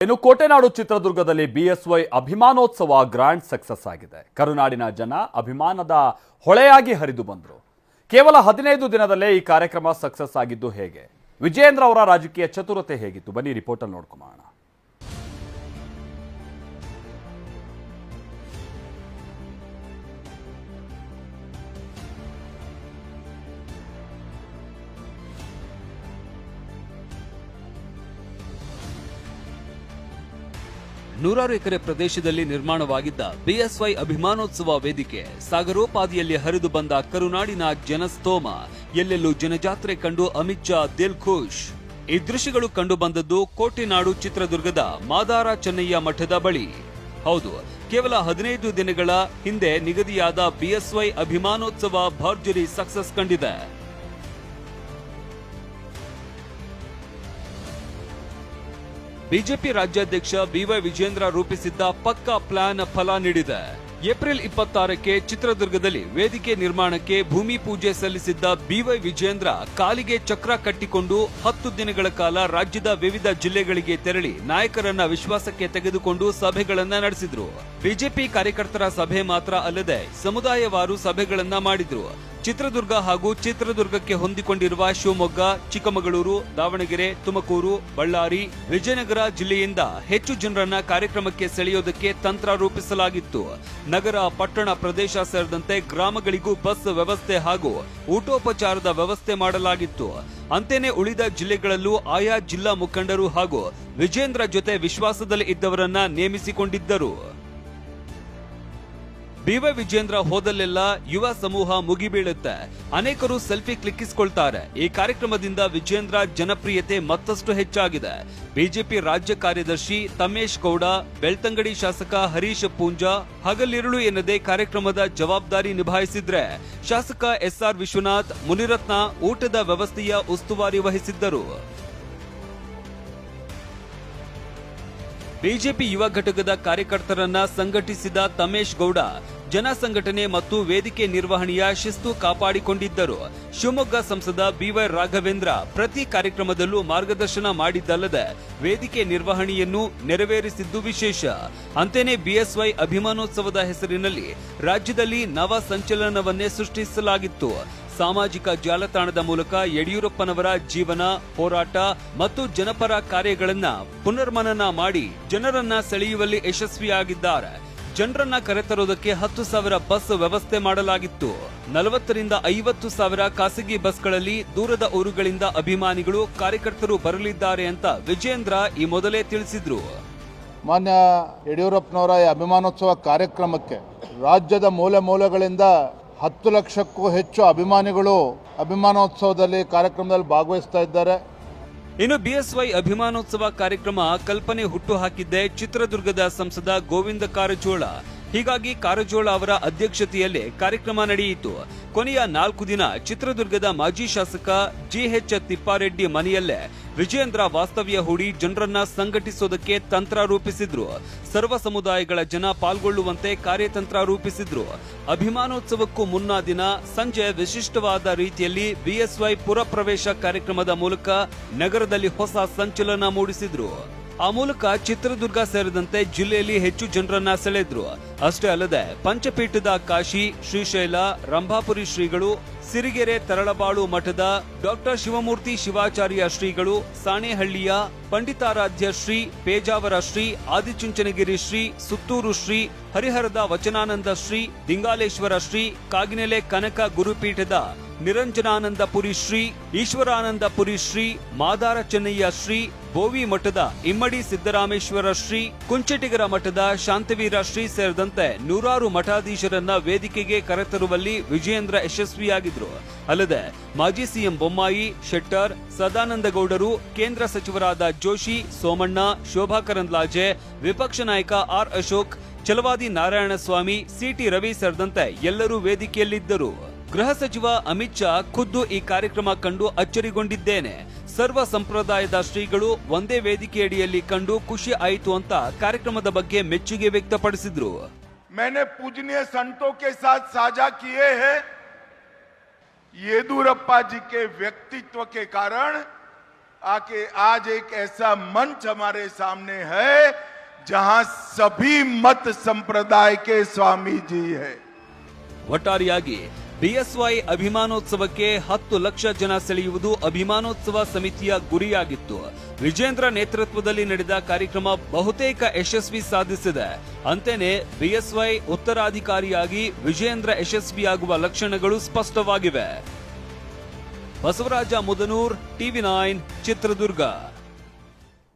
ಇನ್ನು ಕೋಟೆನಾಡು ಚಿತ್ರದುರ್ಗದಲ್ಲಿ BSY ಅಭಿಮಾನೋತ್ಸವ grand success ಆಗಿದೆ. ಕರುನಾಡಿನ ಜನ ಅಭಿಮಾನದ ಹೊಳೆಯಾಗಿ ಹರಿದು ಬಂದರು. ಕೇವಲ 15 ದಿನದಲ್ಲೇ ಈ ಕಾರ್ಯಕ್ರಮ ಸಕ್ಸಸ್ ಆಗಿದ್ದು ಹೇಗೆ? ವಿಜೇಂದ್ರ ಅವರ ರಾಜಕೀಯ ಚತುರತೆ ಹೇಗಿತ್ತು? ಬನ್ನಿ ರಿಪೋರ್ಟ್ ಅಲ್ಲಿ ನೋಡ್ಕೊಳ್ಳೋಣ. ನೂರಾರು ಎಕರೆ ಪ್ರದೇಶದಲ್ಲಿ ನಿರ್ಮಾಣವಾಗಿದ್ದ ಬಿಎಸ್ವೈ ಅಭಿಮಾನೋತ್ಸವ ವೇದಿಕೆ ಸಾಗರೋಪಾದಿಯಲ್ಲಿ ಹರಿದು ಬಂದ ಕರುನಾಡಿನ ಜನಸ್ತೋಮ. ಎಲ್ಲೆಲ್ಲೂ ಜನಜಾತ್ರೆ ಕಂಡು ಅಮಿತ್ ಶಾ ದಿಲ್ ಖುಷ್. ಈ ದೃಶ್ಯಗಳು ಕಂಡು ಬಂದದ್ದು ಕೋಟೆನಾಡು ಚಿತ್ರದುರ್ಗದ ಮಾದಾರ ಚೆನ್ನಯ್ಯ ಮಠದ ಬಳಿ. ಹೌದು, ಕೇವಲ 15 ದಿನಗಳ ಹಿಂದೆ ನಿಗದಿಯಾದ ಬಿಎಸ್ವೈ ಅಭಿಮಾನೋತ್ಸವ ಭರ್ಜರಿ ಸಕ್ಸಸ್ ಕಂಡಿದೆ. ಬಿಜೆಪಿ ರಾಜ್ಯಾಧ್ಯಕ್ಷ ಬಿವೈ ವಿಜೇಂದ್ರ ರೂಪಿಸಿದ್ದ ಪಕ್ಕಾ ಪ್ಲಾನ್ ಫಲ ನೀಡಿದೆ. ಏಪ್ರಿಲ್ 26ಕ್ಕೆ ಚಿತ್ರದುರ್ಗದಲ್ಲಿ ವೇದಿಕೆ ನಿರ್ಮಾಣಕ್ಕೆ ಭೂಮಿ ಪೂಜೆ ಸಲ್ಲಿಸಿದ್ದ ಬಿವೈ ವಿಜೇಂದ್ರ ಕಾಲಿಗೆ ಚಕ್ರ ಕಟ್ಟಿಕೊಂಡು 10 ದಿನಗಳ ಕಾಲ ರಾಜ್ಯದ ವಿವಿಧ ಜಿಲ್ಲೆಗಳಿಗೆ ತೆರಳಿ ನಾಯಕರನ್ನ ವಿಶ್ವಾಸಕ್ಕೆ ತೆಗೆದುಕೊಂಡು ಸಭೆಗಳನ್ನ ನಡೆಸಿದ್ರು. ಬಿಜೆಪಿ ಕಾರ್ಯಕರ್ತರ ಸಭೆ ಮಾತ್ರ ಅಲ್ಲದೆ ಸಮುದಾಯವಾರು ಸಭೆಗಳನ್ನ ಮಾಡಿದ್ರು. ಚಿತ್ರದುರ್ಗ ಹಾಗೂ ಚಿತ್ರದುರ್ಗಕ್ಕೆ ಹೊಂದಿಕೊಂಡಿರುವ ಶಿವಮೊಗ್ಗ, ಚಿಕ್ಕಮಗಳೂರು, ದಾವಣಗೆರೆ, ತುಮಕೂರು, ಬಳ್ಳಾರಿ, ವಿಜಯನಗರ ಜಿಲ್ಲೆಯಿಂದ ಹೆಚ್ಚು ಜನರನ್ನ ಕಾರ್ಯಕ್ರಮಕ್ಕೆ ಸೆಳೆಯೋದಕ್ಕೆ ತಂತ್ರ ರೂಪಿಸಲಾಗಿತ್ತು. ನಗರ, ಪಟ್ಟಣ ಪ್ರದೇಶ ಸೇರಿದಂತೆ ಗ್ರಾಮಗಳಿಗೂ ಬಸ್ ವ್ಯವಸ್ಥೆ ಹಾಗೂ ಊಟೋಪಚಾರದ ವ್ಯವಸ್ಥೆ ಮಾಡಲಾಗಿತ್ತು. ಅಂತೆಯೇ ಉಳಿದ ಜಿಲ್ಲೆಗಳಲ್ಲೂ ಆಯಾ ಜಿಲ್ಲಾ ಮುಖಂಡರು ಹಾಗೂ ವಿಜೇಂದ್ರ ಜೊತೆ ವಿಶ್ವಾಸದಲ್ಲಿ ಇದ್ದವರನ್ನ ನೇಮಿಸಿಕೊಂಡಿದ್ದರು. ಬಿವೈ ವಿಜೇಂದ್ರ ಹೋದಲ್ಲೆಲ್ಲ ಯುವ ಸಮೂಹ ಮುಗಿಬೀಳುತ್ತೆ. ಅನೇಕರು ಸೆಲ್ಫಿ ಕ್ಲಿಕ್ಕಿಸಿಕೊಳ್ತಾರೆ. ಈ ಕಾರ್ಯಕ್ರಮದಿಂದ ವಿಜೇಂದ್ರ ಜನಪ್ರಿಯತೆ ಮತ್ತಷ್ಟು ಹೆಚ್ಚಾಗಿದೆ. ಬಿಜೆಪಿ ರಾಜ್ಯ ಕಾರ್ಯದರ್ಶಿ ತಮೇಶ್ ಗೌಡ, ಬೆಳ್ತಂಗಡಿ ಶಾಸಕ ಹರೀಶ್ ಪೂಂಜಾ ಹಗಲಿರುಳು ಎನ್ನದೇ ಕಾರ್ಯಕ್ರಮದ ಜವಾಬ್ದಾರಿ ನಿಭಾಯಿಸಿದ್ರೆ, ಶಾಸಕ ಎಸ್ಆರ್ ವಿಶ್ವನಾಥ್, ಮುನಿರತ್ನ ಊಟದ ವ್ಯವಸ್ಥೆಯ ಉಸ್ತುವಾರಿ ವಹಿಸಿದ್ದರು. ಬಿಜೆಪಿ ಯುವ ಘಟಕದ ಕಾರ್ಯಕರ್ತರನ್ನ ಸಂಘಟಿಸಿದ ತಮೇಶ್ ಗೌಡ ಜನ ಸಂಘಟನೆ ಮತ್ತು ವೇದಿಕೆ ನಿರ್ವಹಣೆಯ ಶಿಸ್ತು ಕಾಪಾಡಿಕೊಂಡಿದ್ದರು. ಶಿವಮೊಗ್ಗ ಸಂಸದ ಬಿವೈ ರಾಘವೇಂದ್ರ ಪ್ರತಿ ಕಾರ್ಯಕ್ರಮದಲ್ಲೂ ಮಾರ್ಗದರ್ಶನ ಮಾಡಿದ್ದಲ್ಲದೆ ವೇದಿಕೆ ನಿರ್ವಹಣೆಯನ್ನು ನೆರವೇರಿಸಿದ್ದು ವಿಶೇಷ. ಅಂತೆಯೇ ಬಿಎಸ್ವೈ ಅಭಿಮಾನೋತ್ಸವದ ಹೆಸರಿನಲ್ಲಿ ರಾಜ್ಯದಲ್ಲಿ ನವ ಸಂಚಲನವನ್ನೇ ಸೃಷ್ಟಿಸಲಾಗಿತ್ತು. ಸಾಮಾಜಿಕ ಜಾಲತಾಣದ ಮೂಲಕ ಯಡಿಯೂರಪ್ಪನವರ ಜೀವನ, ಹೋರಾಟ ಮತ್ತು ಜನಪರ ಕಾರ್ಯಗಳನ್ನ ಪುನರ್ಮನನ ಮಾಡಿ ಜನರನ್ನ ಸೆಳೆಯುವಲ್ಲಿ ಯಶಸ್ವಿಯಾಗಿದ್ದಾರೆ. ಜನರನ್ನ ಕರೆತರೋದಕ್ಕೆ 10,000 ಬಸ್ ವ್ಯವಸ್ಥೆ ಮಾಡಲಾಗಿತ್ತು. 40 ರಿಂದ 50,000 ಖಾಸಗಿ ಬಸ್ಗಳಲ್ಲಿ ದೂರದ ಊರುಗಳಿಂದ ಅಭಿಮಾನಿಗಳು, ಕಾರ್ಯಕರ್ತರು ಬರಲಿದ್ದಾರೆ ಅಂತ ವಿಜೇಂದ್ರ ಈ ಮೊದಲೇ ತಿಳಿಸಿದ್ರು. ಮಾನ್ಯ ಯಡಿಯೂರಪ್ಪನವರ ಅಭಿಮಾನೋತ್ಸವ ಕಾರ್ಯಕ್ರಮಕ್ಕೆ ರಾಜ್ಯದ ಮೂಲೆ ಮೂಲೆಗಳಿಂದ 10 ಲಕ್ಷಕ್ಕೂ ಹೆಚ್ಚು ಅಭಿಮಾನಿಗಳು ಅಭಿಮಾನೋತ್ಸವದಲ್ಲಿ ಕಾರ್ಯಕ್ರಮದಲ್ಲಿ ಭಾಗವಹಿಸ್ತಾ ಇದ್ದಾರೆ. ಇನ್ನು ಬಿಎಸ್ವೈ ಅಭಿಮಾನೋತ್ಸವ ಕಾರ್ಯಕ್ರಮ ಕಲ್ಪನೆ ಹುಟ್ಟು ಹಾಕಿದ್ದೆ ಚಿತ್ರದುರ್ಗದ ಸಂಸದ ಗೋವಿಂದ ಕಾರಜೋಳ. ಹೀಗಾಗಿ ಕಾರಜೋಳ ಅವರ ಅಧ್ಯಕ್ಷತೆಯಲ್ಲೇ ಕಾರ್ಯಕ್ರಮ ನಡೆಯಿತು. ಕೊನೆಯ 4 ದಿನ ಚಿತ್ರದುರ್ಗದ ಮಾಜಿ ಶಾಸಕ ಜಿಎಚ್ ತಿಪ್ಪಾರೆಡ್ಡಿ ಮನೆಯಲ್ಲೇ ವಿಜೇಂದ್ರ ವಾಸ್ತವ್ಯ ಹೂಡಿ ಜನರನ್ನ ಸಂಘಟಿಸೋದಕ್ಕೆ ತಂತ್ರ ರೂಪಿಸಿದ್ರು. ಸರ್ವ ಸಮುದಾಯಗಳ ಜನ ಪಾಲ್ಗೊಳ್ಳುವಂತೆ ಕಾರ್ಯತಂತ್ರ ರೂಪಿಸಿದ್ರು. ಅಭಿಮಾನೋತ್ಸವಕ್ಕೂ ಮುನ್ನಾ ದಿನ ಸಂಜೆ ವಿಶಿಷ್ಟವಾದ ರೀತಿಯಲ್ಲಿ ಬಿಎಸ್ವೈ ಪುರ ಪ್ರವೇಶ ಕಾರ್ಯಕ್ರಮದ ಮೂಲಕ ನಗರದಲ್ಲಿ ಹೊಸ ಸಂಚಲನ ಮೂಡಿಸಿದ್ರು. ಆ ಮೂಲಕ ಚಿತ್ರದುರ್ಗ ಸೇರಿದಂತೆ ಜಿಲ್ಲೆಯಲ್ಲಿ ಹೆಚ್ಚು ಜನರನ್ನ ಸೆಳೆದ್ರು. ಅಷ್ಟೇ ಅಲ್ಲದೆ ಪಂಚಪೀಠದ ಕಾಶಿ, ಶ್ರೀಶೈಲ, ರಂಭಾಪುರಿ ಶ್ರೀಗಳು, ಸಿರಿಗೆರೆ ತರಳಬಾಳು ಮಠದ ಡಾಕ್ಟರ್ ಶಿವಮೂರ್ತಿ ಶಿವಾಚಾರ್ಯ ಶ್ರೀಗಳು, ಸಾಣೇಹಳ್ಳಿಯ ಪಂಡಿತಾರಾಧ್ಯ ಶ್ರೀ, ಪೇಜಾವರ ಶ್ರೀ, ಆದಿಚುಂಚನಗಿರಿ ಶ್ರೀ, ಸುತ್ತೂರು ಶ್ರೀ, ಹರಿಹರದ ವಚನಾನಂದ ಶ್ರೀ, ದಿಂಗಾಲೇಶ್ವರ ಶ್ರೀ, ಕಾಗಿನೆಲೆ ಕನಕ ಗುರುಪೀಠದ ನಿರಂಜನಾನಂದಪುರಿ ಶ್ರೀ, ಈಶ್ವರಾನಂದಪುರಿ ಶ್ರೀ, ಮಾದಾರ ಚೆನ್ನಯ್ಯ ಶ್ರೀ, ಬೋವಿ ಮಠದ ಇಮ್ಮಡಿ ಸಿದ್ದರಾಮೇಶ್ವರ ಶ್ರೀ, ಕುಂಚಟಿಗರ ಮಠದ ಶಾಂತವೀರ ಶ್ರೀ ಸೇರಿದಂತೆ ನೂರಾರು ಮಠಾಧೀಶರನ್ನ ವೇದಿಕೆಗೆ ಕರೆತರುವಲ್ಲಿ ವಿಜೇಂದ್ರ ಯಶಸ್ವಿಯಾಗಿದ್ರು. ಅಲ್ಲದೆ ಮಾಜಿ ಸಿಎಂ ಬೊಮ್ಮಾಯಿ, ಶೆಟ್ಟರ್, ಸದಾನಂದಗೌಡರು, ಕೇಂದ್ರ ಸಚಿವರಾದ ಜೋಶಿ, ಸೋಮಣ್ಣ, ಶೋಭಾ ಕರಂದ್ಲಾಜೆ, ವಿಪಕ್ಷ ನಾಯಕ ಆರ್ ಅಶೋಕ್, ಛಲವಾದಿ ನಾರಾಯಣಸ್ವಾಮಿ, ಸಿಟಿ ರವಿ ಸೇರಿದಂತೆ ಎಲ್ಲರೂ ವೇದಿಕೆಯಲ್ಲಿದ್ದರು. ಗೃಹ ಸಚಿವ ಅಮಿತ್ ಶಾ ಖುದ್ದು ಈ ಕಾರ್ಯಕ್ರಮ ಕಂಡು ಅಚ್ಚರಿಗೊಂಡಿದ್ದೇನೆ. ಸರ್ವ ಸಂಪ್ರದಾಯದ ಶ್ರೀಗಳು ಒಂದೇ ವೇದಿಕೆಯಡಿಯಲ್ಲಿ ಕಂಡು ಖುಷಿ ಆಯಿತು ಅಂತ ಕಾರ್ಯಕ್ರಮದ ಬಗ್ಗೆ ಮೆಚ್ಚುಗೆ ವ್ಯಕ್ತಪಡಿಸಿದ್ರು. मैंने पूजनीय संतों के साथ साझा किए हैं. येदुरप्पा जी के व्यक्तित्व के कारण आके आज एक ऐसा मंच हमारे सामने है जहां सभी मत संप्रदाय के स्वामी जी है। ಒಟ್ಟಾರೆಯಾಗಿ ಬಿಎಸ್ವೈ ಅಭಿಮಾನೋತ್ಸವಕ್ಕೆ 10 ಲಕ್ಷ ಜನ ಸೆಳೆಯುವುದು ಅಭಿಮಾನೋತ್ಸವ ಸಮಿತಿಯ ಗುರಿಯಾಗಿತ್ತು. ವಿಜೇಂದ್ರ ನೇತೃತ್ವದಲ್ಲಿ ನಡೆದ ಕಾರ್ಯಕ್ರಮ ಬಹುತೇಕ ಯಶಸ್ವಿ ಸಾಧಿಸಿದೆ. ಅಂತೆಯೇ ಬಿಎಸ್ವೈ ಉತ್ತರಾಧಿಕಾರಿಯಾಗಿ ವಿಜೇಂದ್ರ ಯಶಸ್ವಿಯಾಗುವ ಲಕ್ಷಣಗಳು ಸ್ಪಷ್ಟವಾಗಿವೆ. ಬಸವರಾಜ ಮುದನೂರ್, ಟಿವಿ9, ಚಿತ್ರದುರ್ಗ.